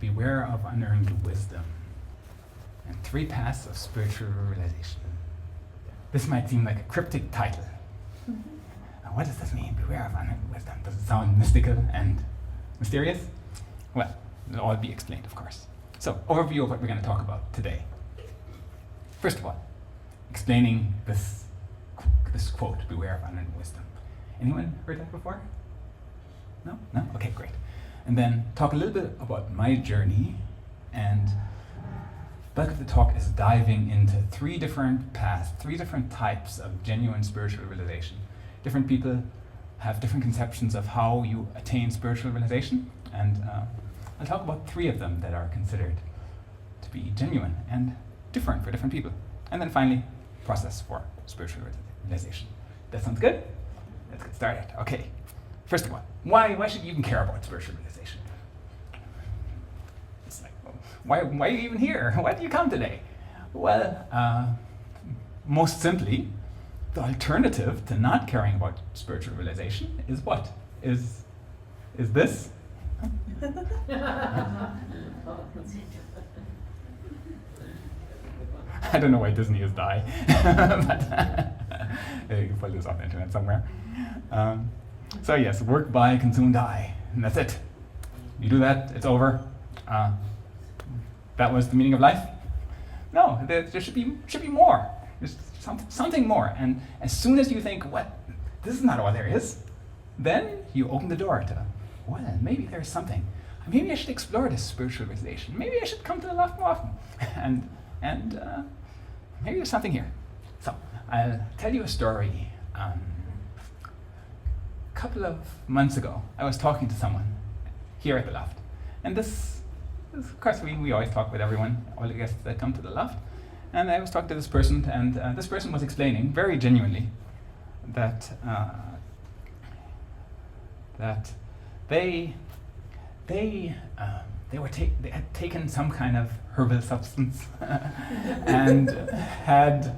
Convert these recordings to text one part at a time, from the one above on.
Beware of Unearned Wisdom and 3 Paths of Spiritual Realization. This might seem like a cryptic title. What does this mean? Beware of Unearned Wisdom. Does it sound mystical and mysterious? Well, it'll all be explained, of course. So, overview of what we're going to talk about today. First of all, explaining this quote, beware of unearned wisdom. Anyone heard that before? No? No? Okay, great. And then talk a little bit about my journey, and the bulk of the talk is diving into 3 different paths, 3 different types of genuine spiritual realization. Different people have different conceptions of how you attain spiritual realization, and I'll talk about 3 of them that are considered to be genuine and different for different people. And then finally, process for spiritual realization. That sounds good? Let's get started. Okay. First of all, why should you even care about spiritual realization? It's like, well, why are you even here? Why did you come today? Well, most simply, the alternative to not caring about spiritual realization is what? Is this? I don't know why Disney is die, but you can pull this off the internet somewhere. So yes, work, buy, consume, die, and that's it. You do that, it's over. That was the meaning of life? No, there should be more. There's something more. And as soon as you think, what, this is not all there is, then you open the door to, well, maybe there's something. Maybe I should explore this spiritual realization. Maybe I should come to the loft more often. And maybe there's something here. So I'll tell you a story. A couple of months ago, I was talking to someone here at the loft. And this of course, we always talk with everyone, all the guests that come to the loft. And I was talking to this person, and this person was explaining very genuinely that they had taken some kind of herbal substance and had,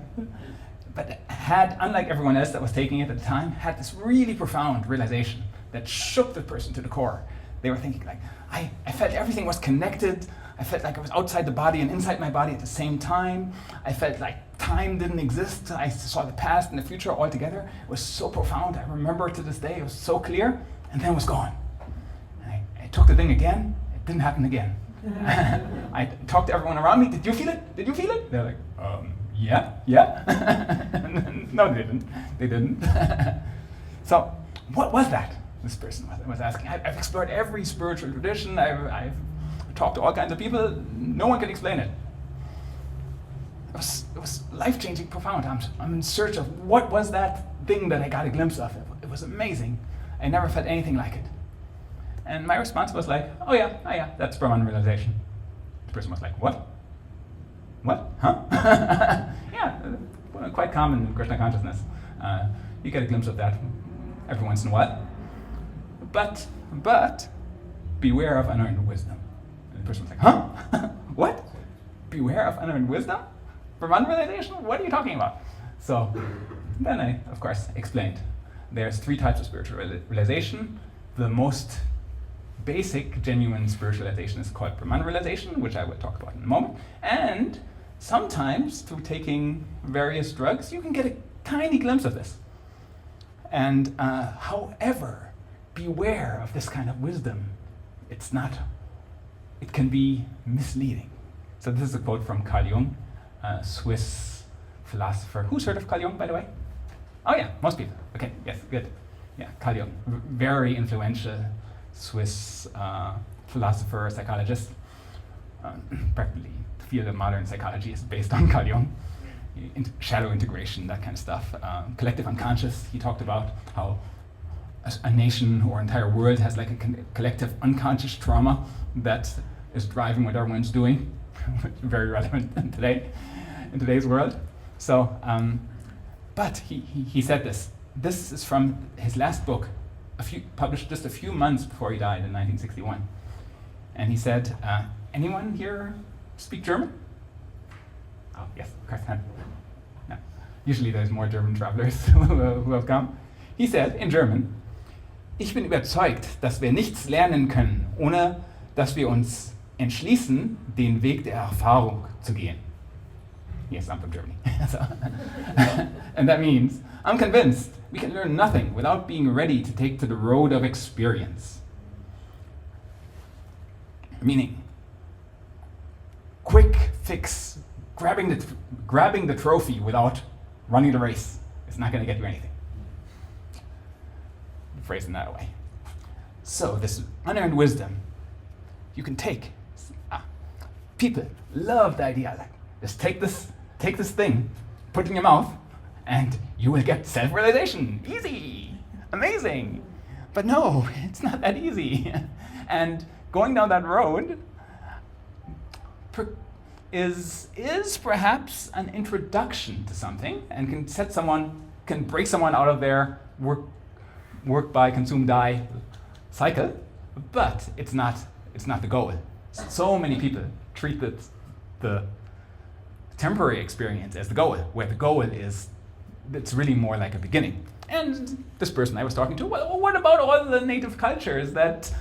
unlike everyone else that was taking it at the time, had this really profound realization that shook the person to the core. They were thinking like, I felt everything was connected. I felt like I was outside the body and inside my body at the same time. I felt like time didn't exist. I saw the past and the future all together. It was so profound. I remember it to this day. It was so clear, and then it was gone. And I took the thing again. It didn't happen again. I talked to everyone around me. Did you feel it? Did you feel it? They're like, yeah. No, they didn't. They didn't. So, what was that? This person was asking. I've explored every spiritual tradition. I've talked to all kinds of people. No one can explain it. It was life-changing, profound. I'm in search of what was that thing that I got a glimpse of. It was amazing. I never felt anything like it. And my response was like, oh yeah, that's Brahman realization. The person was like, what? What? Huh? Yeah, quite common in Krishna consciousness. You get a glimpse of that every once in a while. But beware of unearned wisdom. And the person was like, huh? What? Beware of unearned wisdom? Brahman realization? What are you talking about? So then I, of course, explained. There's 3 types of spiritual realization. The most basic, genuine spiritualization is called Brahman realization, which I will talk about in a moment. And sometimes, through taking various drugs, you can get a tiny glimpse of this. And however, beware of this kind of wisdom. It can be misleading. So this is a quote from Carl Jung, a Swiss philosopher. Who's heard of Carl Jung, by the way? Oh yeah, most people. Okay, yes, good. Yeah, Carl Jung, very influential Swiss philosopher, psychologist. Practically, the field of modern psychology is based on Carl Jung. Shadow integration, that kind of stuff. Collective unconscious, he talked about how a nation or entire world has like a collective unconscious trauma that is driving what everyone's doing. Very relevant in today's world. So, but he said this. This is from his last book, published just a few months before he died in 1961. And he said, anyone here speak German? Oh, yes, of course. No. Usually there's more German travelers who have come. He said in German, ich bin überzeugt, dass wir nichts lernen können, ohne dass wir uns entschließen, den Weg der Erfahrung zu gehen. Yes, I'm from Germany. So, and that means, I'm convinced we can learn nothing without being ready to take to the road of experience. Meaning, quick fix, grabbing the trophy without running the race is not going to get you anything. Phrasing that way. So this unearned wisdom, you can take. People love the idea that just take this thing, put it in your mouth, and you will get self-realization. Easy, amazing. But no, it's not that easy. And going down that road is perhaps an introduction to something, and can break someone out of their work by consume die cycle, but it's not the goal. So many people treat the temporary experience as the goal, where the goal is, it's really more like a beginning. And this person I was talking to, well, what about all the native cultures that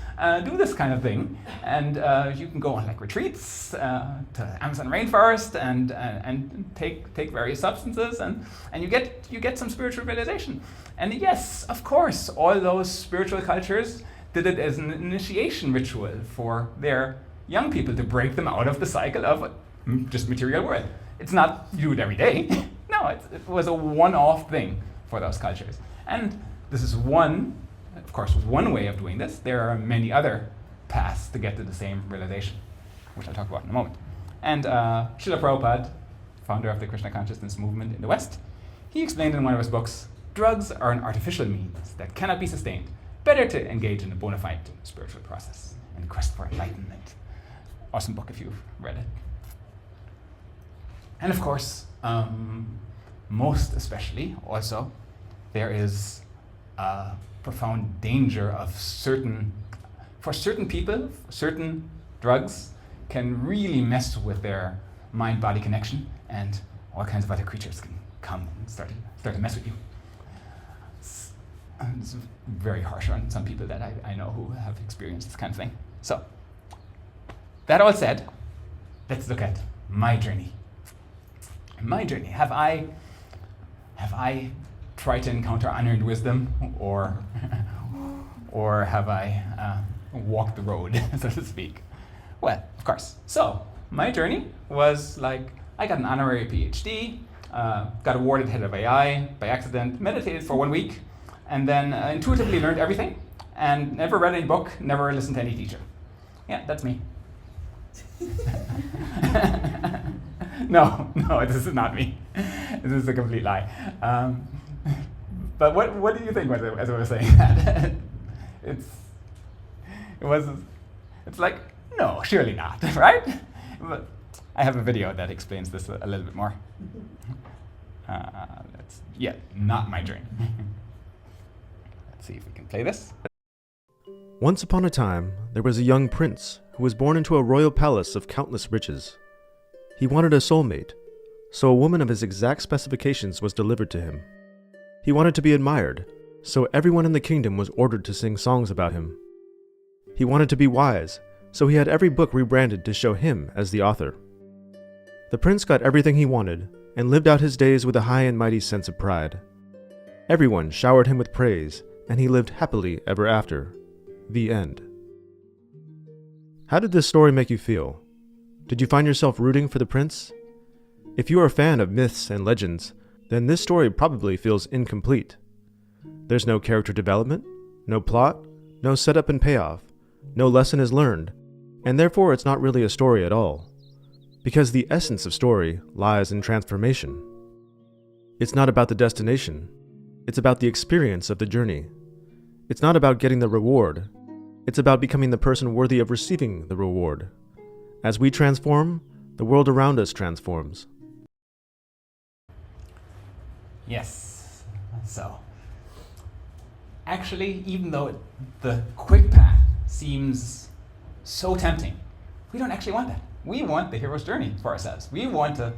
do this kind of thing? And you can go on like retreats to Amazon rainforest and take various substances, and you get some spiritual realization. And yes, of course, all those spiritual cultures did it as an initiation ritual for their young people to break them out of the cycle of just material world. It's not you do it every day. No, it was a one-off thing for those cultures. And this is one way of doing this. There are many other paths to get to the same realization, which I'll talk about in a moment. And Srila Prabhupada, founder of the Krishna consciousness movement in the West, he explained in one of his books, drugs are an artificial means that cannot be sustained. Better to engage in a bona fide spiritual process and quest for enlightenment. Awesome book if you've read it. And of course, most especially also, there is a profound danger of for certain people, certain drugs can really mess with their mind-body connection, and all kinds of other creatures can come and start to mess with you. It's very harsh on some people that I know who have experienced this kind of thing. So, that all said, let's look at my journey. My journey. Have I tried to encounter unearned wisdom, or have I walked the road, so to speak? Well, of course. So, my journey was like, I got an honorary PhD, got awarded head of AI by accident, meditated for 1 week, and then intuitively learned everything, and never read any book, never listened to any teacher. Yeah, that's me. No, this is not me. This is a complete lie. But what do you think as I was saying that? It's like, no, surely not, right? But I have a video that explains this a little bit more. Not my journey. Let's see if we can play this. Once upon a time, there was a young prince who was born into a royal palace of countless riches. He wanted a soulmate, so a woman of his exact specifications was delivered to him. He wanted to be admired, so everyone in the kingdom was ordered to sing songs about him. He wanted to be wise, so he had every book rebranded to show him as the author. The prince got everything he wanted, and lived out his days with a high and mighty sense of pride. Everyone showered him with praise, and he lived happily ever after. The end. How did this story make you feel? Did you find yourself rooting for the prince? If you are a fan of myths and legends, then this story probably feels incomplete. There's no character development, no plot, no setup and payoff, no lesson is learned, and therefore it's not really a story at all. Because the essence of story lies in transformation. It's not about the destination, it's about the experience of the journey. It's not about getting the reward, it's about becoming the person worthy of receiving the reward. As we transform, the world around us transforms. Yes. So, actually, even though the quick path seems so tempting, we don't actually want that. We want the hero's journey for ourselves. We want to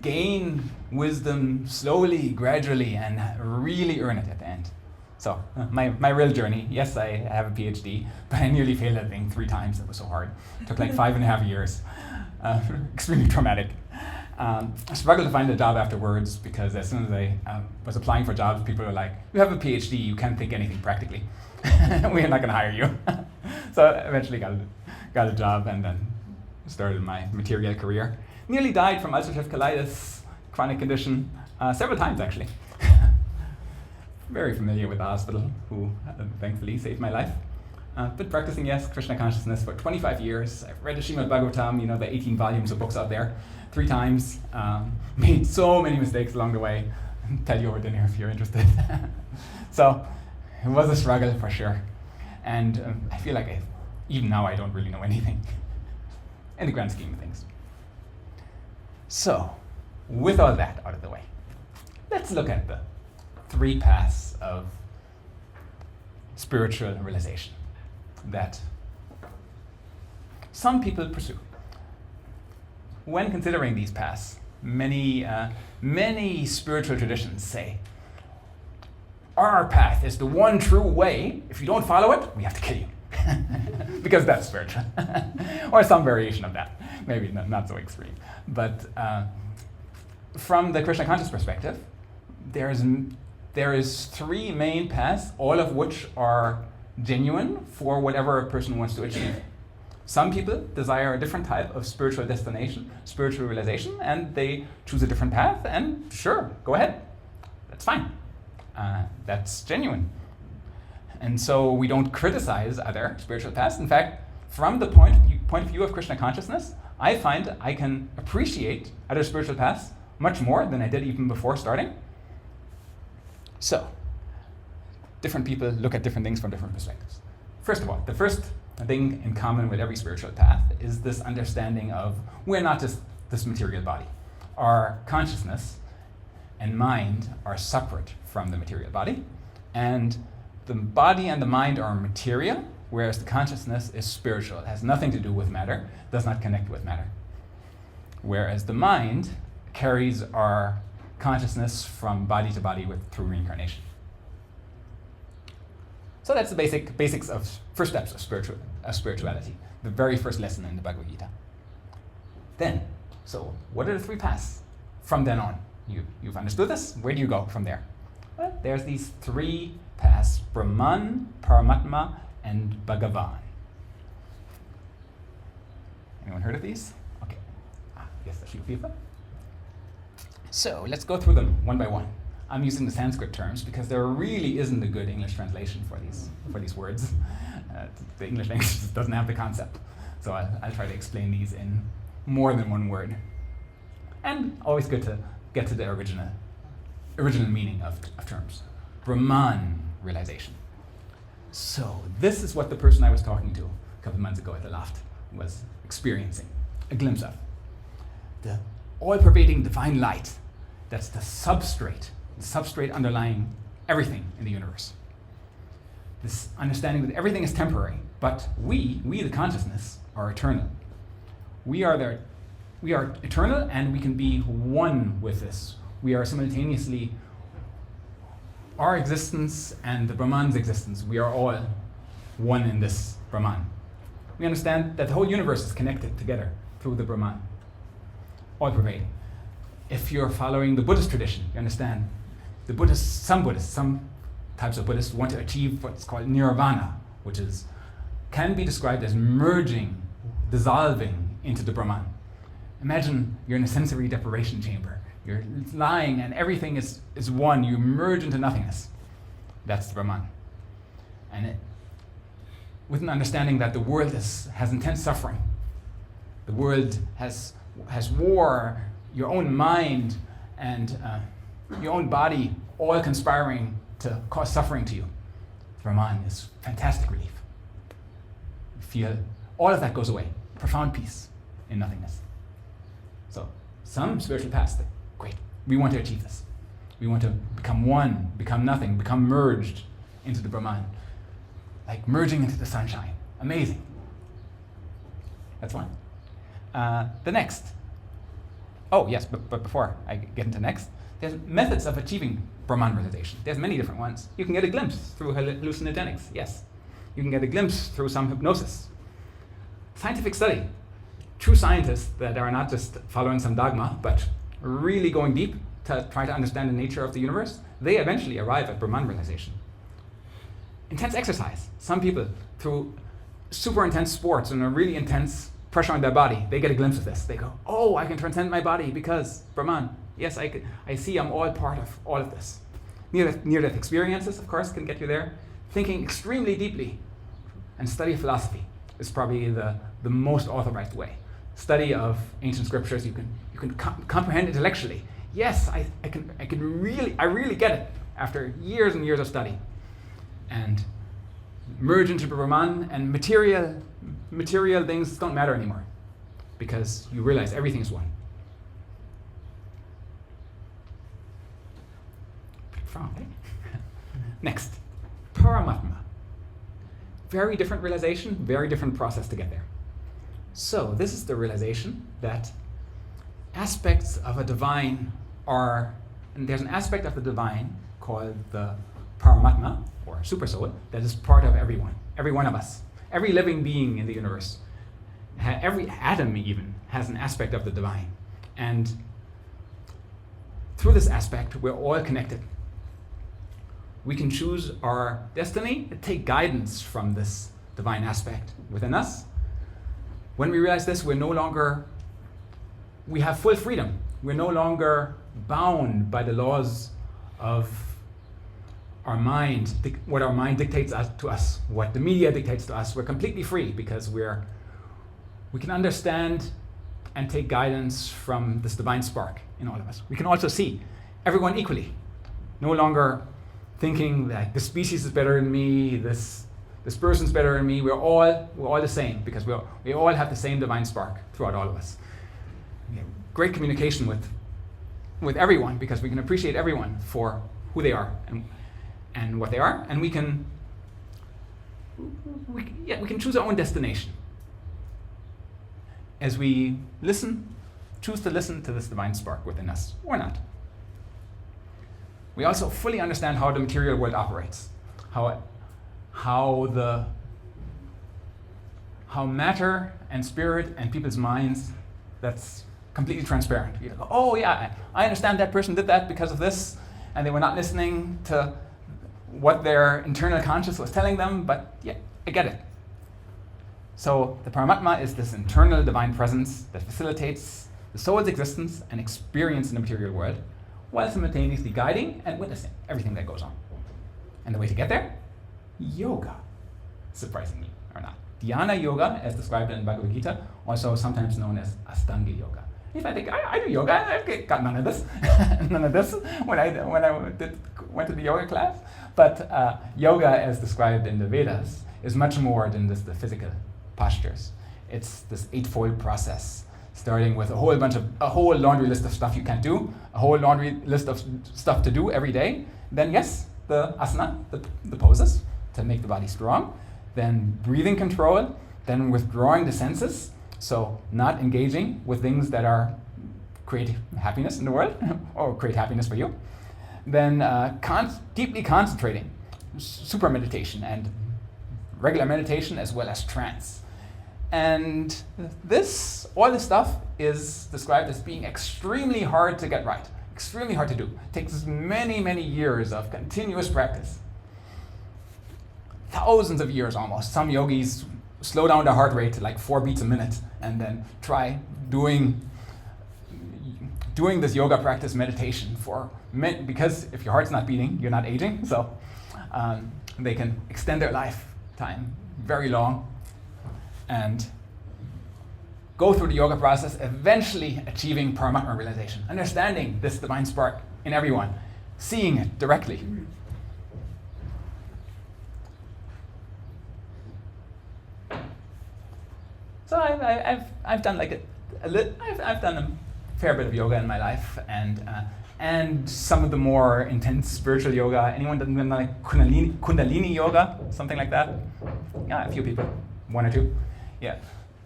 gain wisdom slowly, gradually, and really earn it at the end. So my real journey, yes, I have a PhD, but I nearly failed that thing 3 times. It was so hard. It took like 5.5 years. Extremely traumatic. I struggled to find a job afterwards because as soon as I was applying for jobs, people were like, you have a PhD, you can't think anything practically. We're not going to hire you. So I eventually got a job and then started my material career. Nearly died from ulcerative colitis, chronic condition, several times actually. Very familiar with the hospital, who thankfully saved my life. But practicing, yes, Krishna consciousness for 25 years. I've read the srimad-bhagavatam, the 18 volumes of books out there, 3 times. Made so many mistakes along the way. I'll tell you over dinner if you're interested. So it was a struggle for sure. And I feel like even now I don't really know anything in the grand scheme of things. So with all that out of the way, let's look at the 3 paths of spiritual realization that some people pursue. When considering these paths, many spiritual traditions say, our path is the one true way. If you don't follow it, we have to kill you. Because that's spiritual. Or some variation of that. Maybe not so extreme. But from the Krishna conscious perspective, there is 3 main paths, all of which are genuine for whatever a person wants to achieve. Some people desire a different type of spiritual destination, spiritual realization, and they choose a different path, and sure, go ahead. That's fine. That's genuine. And so we don't criticize other spiritual paths. In fact, from the point of view of Krishna consciousness, I find I can appreciate other spiritual paths much more than I did even before starting. So, different people look at different things from different perspectives. First of all, the first thing in common with every spiritual path is this understanding of we're not just this material body. Our consciousness and mind are separate from the material body, and the body and the mind are material, whereas the consciousness is spiritual. It has nothing to do with matter, does not connect with matter. Whereas the mind carries our consciousness from body to body through reincarnation. So that's the basics of first steps of spirituality, the very first lesson in the Bhagavad Gita. Then, so what are the 3 paths from then on? You've understood this? Where do you go from there? Well, there's these 3 paths: Brahman, Paramatma, and Bhagavan. Anyone heard of these? Okay. Yes, a few people. So let's go through them one by one. I'm using the Sanskrit terms because there really isn't a good English translation for these words. The English language just doesn't have the concept. So I'll try to explain these in more than one word. And always good to get to the original meaning of terms. Brahman realization. So this is what the person I was talking to a couple of months ago at the loft was experiencing, a glimpse of. The all-pervading divine light. That's the substrate underlying everything in the universe. This understanding that everything is temporary, but we the consciousness, are eternal. We are eternal, and we can be one with this. We are simultaneously our existence and the Brahman's existence. We are all one in this Brahman. We understand that the whole universe is connected together through the Brahman, all-pervading. If you're following the Buddhist tradition, you understand some types of Buddhists want to achieve what's called nirvana, which can be described as merging, dissolving into the Brahman. Imagine you're in a sensory deprivation chamber. You're lying and everything is one. You merge into nothingness. That's the Brahman. And with an understanding that the world has intense suffering. The world has war, your own mind and your own body all conspiring to cause suffering to you. Brahman is fantastic relief. You feel all of that goes away. Profound peace in nothingness. So some spiritual paths, great. We want to achieve this. We want to become one, become nothing, become merged into the Brahman. Like merging into the sunshine. Amazing. That's one. The next. Oh, yes, but before I get into next, There's methods of achieving Brahman realization. There's many different ones. You can get a glimpse through hallucinogenics, yes. You can get a glimpse through some hypnosis. Scientific study. True scientists that are not just following some dogma, but really going deep to try to understand the nature of the universe, they eventually arrive at Brahman realization. Intense exercise. Some people, through super intense sports and a really intense pressure on their body, they get a glimpse of this. They go, oh, I can transcend my body because Brahman. Yes, I see I'm all part of all of this. Near-death experiences, of course, can get you there. Thinking extremely deeply and study of philosophy is probably the most authorized way. Study of ancient scriptures, you can comprehend intellectually. Yes, I really get it after years and years of study. And merge into Brahman, and material things don't matter anymore because you realize everything is one. Profound, eh? Next, Paramatma. Very different realization, very different process to get there. So this is the realization that aspects of a divine and there's an aspect of the divine called the Paramatma, or supersoul, that is part of everyone, every one of us. Every living being in the universe, every atom even, has an aspect of the divine. And through this aspect, we're all connected. We can choose our destiny and take guidance from this divine aspect within us. When we realize this, we have full freedom. We're no longer bound by the laws of our mind, what our mind dictates to us, what the media dictates to us. We're completely free because we can understand and take guidance from this divine spark in all of us. We can also see everyone equally, no longer thinking that this species is better than me, this person's better than me. We're all the same because we all have the same divine spark throughout all of us. We have great communication with everyone because we can appreciate everyone for who they are and what they are, and we can choose our own destination as we choose to listen to this divine spark within us, or not. We also fully understand how the material world operates, how matter and spirit and people's minds, that's completely transparent. You go, oh yeah, I understand that person did that because of this, and they were not listening to what their internal conscience was telling them, but yeah, I get it. So the Paramatma is this internal divine presence that facilitates the soul's existence and experience in the material world, while simultaneously guiding and witnessing everything that goes on. And the way to get there? Yoga, surprisingly or not. Dhyana yoga, as described in Bhagavad Gita, also sometimes known as astanga-yoga. If I think, I do yoga, I got none of this. None of this when I went to the yoga class. But yoga, as described in the Vedas, is much more than just the physical postures. It's this eightfold process, starting with a whole laundry list of stuff you can't do, a whole laundry list of stuff to do every day. Then yes, the asana, the poses to make the body strong. Then breathing control, then withdrawing the senses, so not engaging with things that create happiness in the world or create happiness for you. Then deeply concentrating, super meditation and regular meditation as well as trance. And all this stuff is described as being extremely hard to get right, extremely hard to do. It takes many, many years of continuous practice. Thousands of years almost. Some yogis slow down their heart rate to like 4 beats a minute and then try doing this yoga practice meditation because if your heart's not beating, you're not aging. So they can extend their lifetime very long and go through the yoga process, eventually achieving Paramatma realization, understanding this divine spark in everyone, seeing it directly. So I've done I've done a fair bit of yoga in my life, and some of the more intense spiritual yoga. Anyone done like Kundalini yoga, something like that? Yeah, a few people, 1 or 2. Yeah,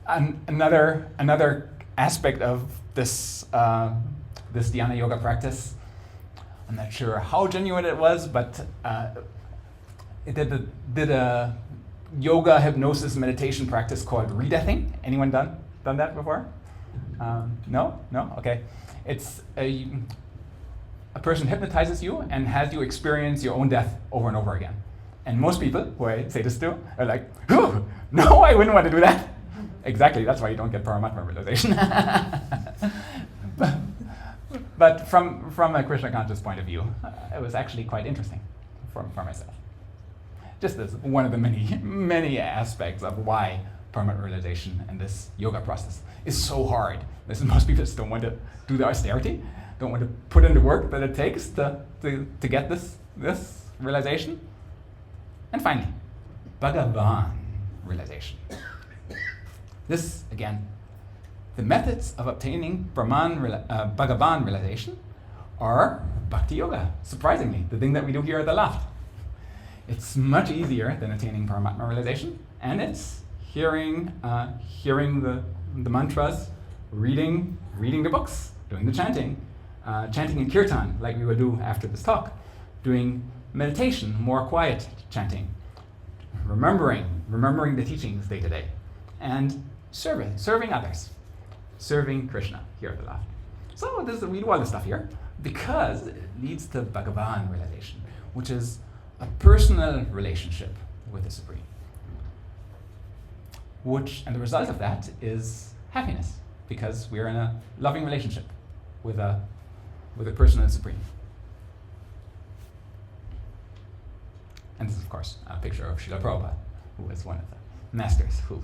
another aspect of this this dhyana yoga practice I'm not sure how genuine it was, but it did a yoga, hypnosis, meditation practice called redeathing. Anyone done that before? No? Okay. It's a person hypnotizes you and has you experience your own death over and over again. And most people who I say this to are like, no, I wouldn't want to do that. Exactly, that's why you don't get Paramatma realization. But from a Krishna conscious point of view, it was actually quite interesting for myself. Just as one of the many aspects of why Paramatma realization and this yoga process is so hard. Most people just don't want to do the austerity, don't want to put in the work that it takes to get this realization. And finally, Bhagavan realization. This, again, the methods of obtaining Bhagavan realization are bhakti-yoga, surprisingly, the thing that we do here at the loft. It's much easier than attaining Paramatma realization, and it's hearing the mantras, reading the books, doing the chanting in kirtan, like we will do after this talk, doing meditation, more quiet chanting, remembering the teachings day to day, and serving others, serving Krishna here at the loft. So we do all this stuff here because it leads to Bhagavan realization, which is a personal relationship with the Supreme. And the result of that is happiness, because we're in a loving relationship with a personal Supreme. And this is, of course, a picture of Srila Prabhupada, who was one of the masters who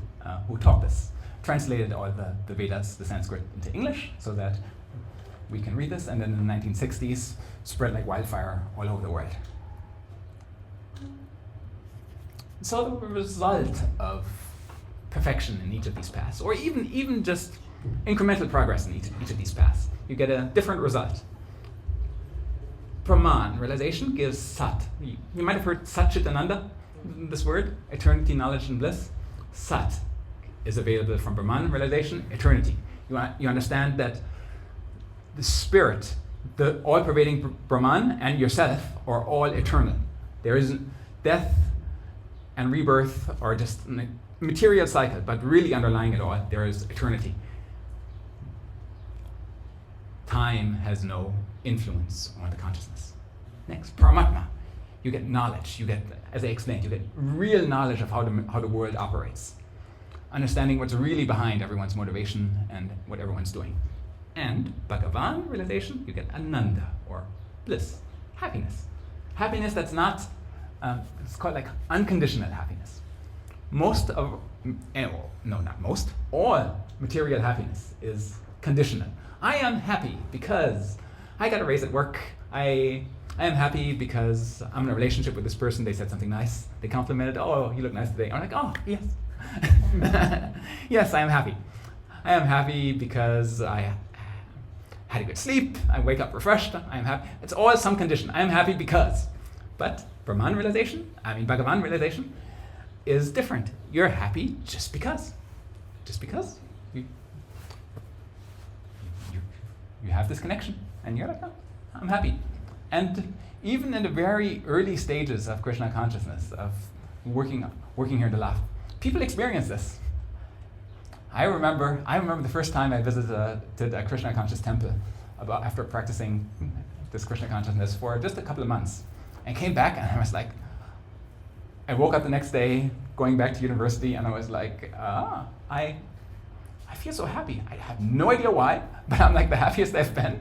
taught this, translated all the Vedas, the Sanskrit, into English so that we can read this, and then in the 1960s spread like wildfire all over the world. So the result of perfection in each of these paths, or even just incremental progress in each of these paths, you get a different result. Brahman realization gives sat. You might have heard Sat Chit Ananda, this word, eternity, knowledge, and bliss. Sat is available from Brahman realization, eternity. You understand that the spirit, the all-pervading Brahman, and yourself are all eternal. There isn't death and rebirth or just a material cycle, but really underlying it all, there is eternity. Time has no influence on the consciousness. Next, Paramatma. You get knowledge. You get, as I explained, you get real knowledge of how the world operates. Understanding what's really behind everyone's motivation and what everyone's doing. And Bhagavan realization, you get Ananda, or bliss, happiness. Happiness that's not, it's called like unconditional happiness. All material happiness is conditional. I am happy because I got a raise at work. I am happy because I'm in a relationship with this person. They said something nice. They complimented, oh, you look nice today. I'm like, oh, yes. Yes, I am happy. I am happy because I had a good sleep. I wake up refreshed. I am happy. It's all some condition. I am happy because. But Bhagavan realization is different. You're happy just because. Just because. You have this connection, and you're like, oh, I'm happy. And even in the very early stages of Krishna consciousness, of working here in the loft, people experience this. I remember the first time I visited a Krishna conscious temple after practicing this Krishna consciousness for just a couple of months, and came back, and I was like, I woke up the next day, going back to university, and I was like, I feel so happy. I have no idea why, but I'm like the happiest I've been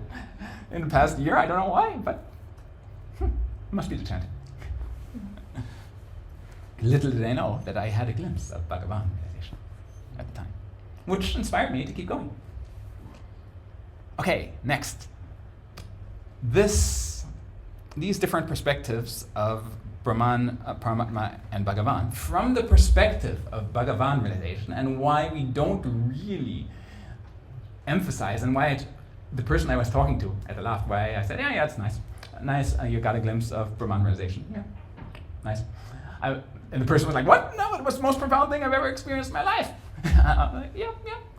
in the past year. I don't know why, but it must be the chanting. Little did I know that I had a glimpse of Bhagavan realization at the time, which inspired me to keep going. Okay, next. These different perspectives of Brahman, Paramatma, and Bhagavan, from the perspective of Bhagavan realization, and why we don't really emphasize, and why the person I was talking to at the loft, why I said, yeah, it's nice. Nice, you got a glimpse of Brahman realization. Yeah, nice. And the person was like, what? No, it was the most profound thing I've ever experienced in my life. I'm like, yeah,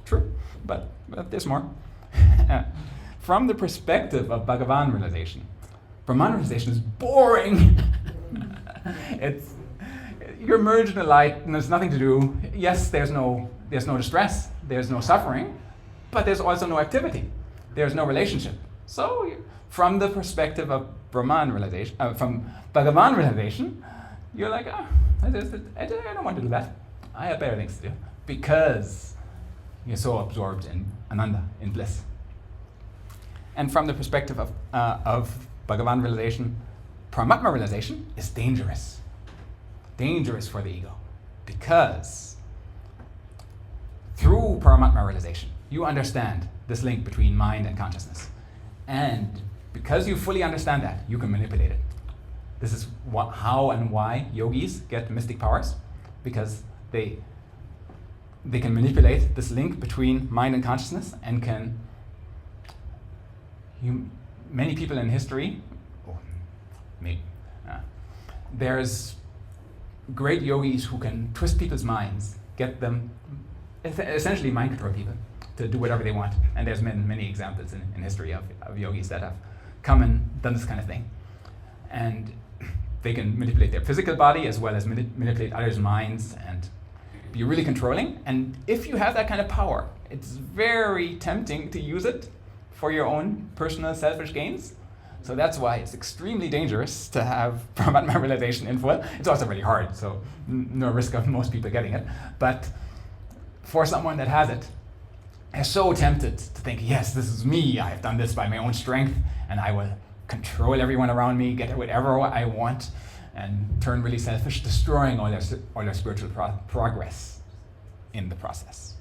true, but there's more. From the perspective of Bhagavan realization, Brahman realization is boring. You're merged in the light and there's nothing to do. Yes, there's no distress, there's no suffering, but there's also no activity. There's no relationship. So from the perspective of Brahman realization, from Bhagavan realization, you're like, I don't want to do that. I have better things to do, because you're so absorbed in ananda, in bliss. And from the perspective of Bhagavan realization, Paramatma realization is dangerous. Dangerous for the ego, because through Paramatma realization, you understand this link between mind and consciousness. And because you fully understand that, you can manipulate it. This is how and why yogis get mystic powers, because they can manipulate this link between mind and consciousness, and many people in history, there's great yogis who can twist people's minds, get them, essentially mind control people to do whatever they want. And there's many examples in history of yogis that have come and done this kind of thing. And they can manipulate their physical body as well as manipulate others' minds and be really controlling. And if you have that kind of power, it's very tempting to use it for your own personal selfish gains. So that's why it's extremely dangerous to have Paramatma realization in full. It's also really hard, so no risk of most people getting it. But for someone that has it, they're so tempted to think, yes, this is me. I've done this by my own strength, and I will control everyone around me, get whatever I want, and turn really selfish, destroying all their spiritual progress in the process.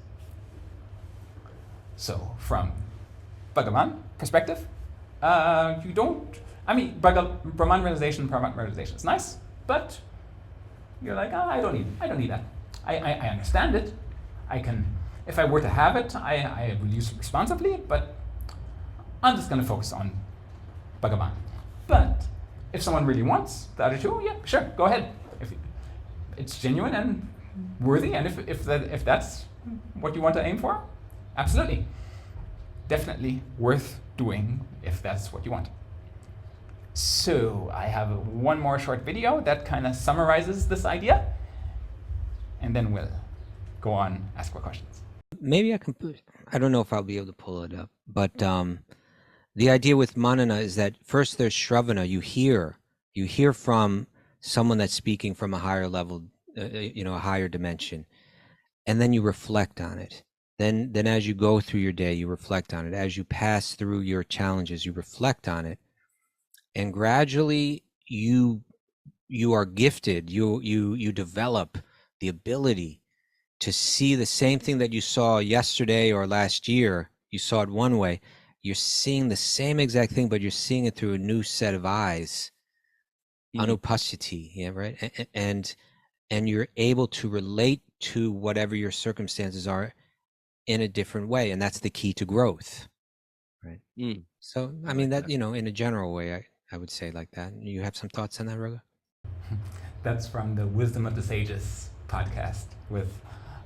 So from Bhagavan perspective, Brahman realization, Paramatma realization is nice, but you're like, I don't need that. I understand it. If I were to have it, I will use it responsibly, but I'm just going to focus on Bhagavan. But if someone really wants the other two, yeah, sure, go ahead. If it's genuine and worthy, and if that's what you want to aim for, absolutely. Definitely worth doing if that's what you want. So I have one more short video that kind of summarizes this idea, and then we'll go on, ask more questions. Maybe I don't know if I'll be able to pull it up, but the idea with manana is that first there's shravana, you hear from someone that's speaking from a higher level, a higher dimension, and then you reflect on it. Then as you go through your day, you reflect on it. As you pass through your challenges, you reflect on it. And gradually you are gifted, you develop the ability to see the same thing that you saw yesterday or last year. You saw it one way. You're seeing the same exact thing, but you're seeing it through a new set of eyes. Anupasthiti, yeah, right? And you're able to relate to whatever your circumstances are in a different way, and that's the key to growth, right? So I mean that, in a general way, I would say like that. You have some thoughts on that, Roga? That's from the Wisdom of the Sages podcast with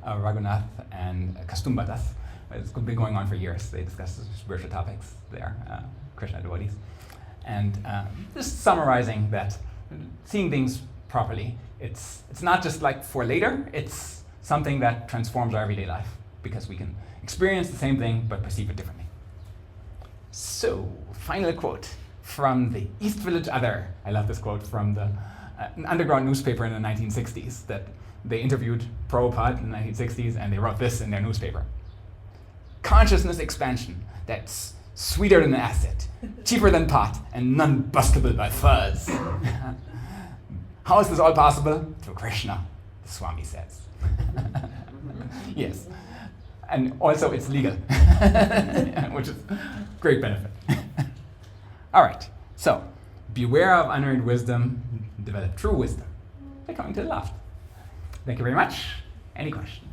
Raghunath and Kastumbadas. It's been going on for years. They discuss spiritual topics there, Krishna devotees. And just summarizing that, seeing things properly, it's not just like for later, it's something that transforms our everyday life, because we can experience the same thing but perceive it differently. So, final quote from the East Village Other. I love this quote from an underground newspaper in the 1960s that they interviewed Prabhupada in the 1960s, and they wrote this in their newspaper. Consciousness expansion that's sweeter than acid, cheaper than pot, and non-bustable by fuzz. How is this all possible? Through Krishna, the Swami says. Yes. And also it's legal, which is great benefit. All right, so beware of unearned wisdom, develop true wisdom by coming to the left. Thank you very much. Any questions?